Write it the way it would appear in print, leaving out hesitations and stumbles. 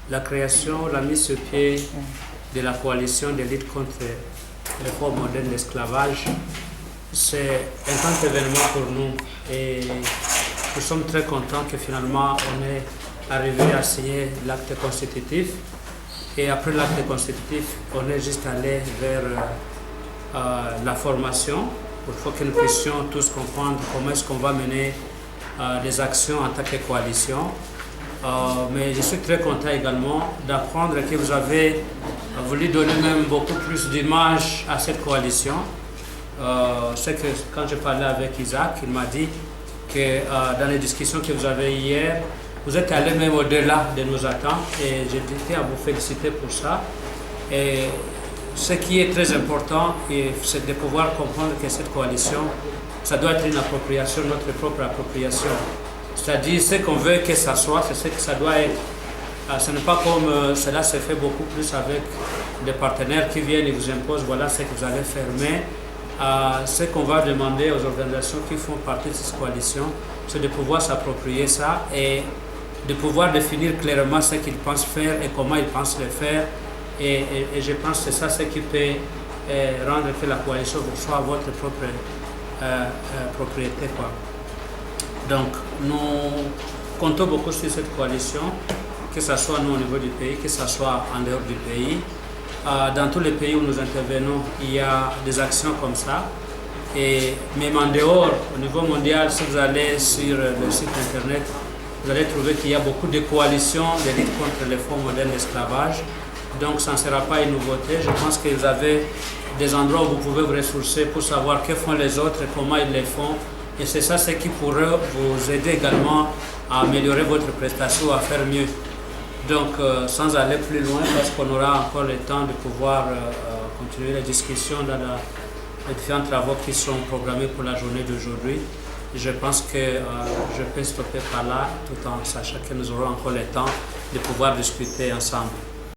la création, la mise sur pied de la coalition de lutte contre les formes modernes d'esclavage, c'est un grand événement pour nous et nous sommes très contents que finalement on est arrivé à signer l'acte constitutif. Et après l'acte constitutif, on est juste allé vers la formation. Il faut que nous puissions tous comprendre comment est-ce qu'on va mener des actions en tant que coalition. Mais je suis très content également d'apprendre que vous avez voulu donner même beaucoup plus d'image à cette coalition. C'est que quand je parlais avec Isaac, il m'a dit que dans les discussions que vous avez eues hier, vous êtes allé même au-delà de nos attentes et je tiens à vous féliciter pour ça. Et ce qui est très important, c'est de pouvoir comprendre que cette coalition, ça doit être une appropriation, notre propre appropriation. C'est-à-dire, ce qu'on veut que ça soit, c'est ce que ça doit être. Ce n'est pas comme cela se fait beaucoup plus avec des partenaires qui viennent et vous imposent, voilà ce que vous allez faire. Mais ce qu'on va demander aux organisations qui font partie de cette coalition, c'est de pouvoir s'approprier ça et de pouvoir définir clairement ce qu'ils pensent faire et comment ils pensent le faire. Et je pense que c'est ça ce qui peut rendre que la coalition soit votre propre propriété, quoi. Donc, nous comptons beaucoup sur cette coalition, que ce soit nous au niveau du pays, que ce soit en dehors du pays. Dans tous les pays où nous intervenons, il y a des actions comme ça. Et même en dehors, au niveau mondial, si vous allez sur le site internet, vous allez trouver qu'il y a beaucoup de coalitions de lutte contre les formes modernes d'esclavage. Donc, ça ne sera pas une nouveauté. Je pense que vous avez des endroits où vous pouvez vous ressourcer pour savoir que font les autres et comment ils les font. Et c'est ça ce qui pourrait vous aider également à améliorer votre prestation, à faire mieux. Donc, sans aller plus loin, parce qu'on aura encore le temps de pouvoir continuer les discussions dans les différents travaux qui sont programmés pour la journée d'aujourd'hui. Je pense que je peux stopper par là, tout en sachant que nous aurons encore le temps de pouvoir discuter ensemble.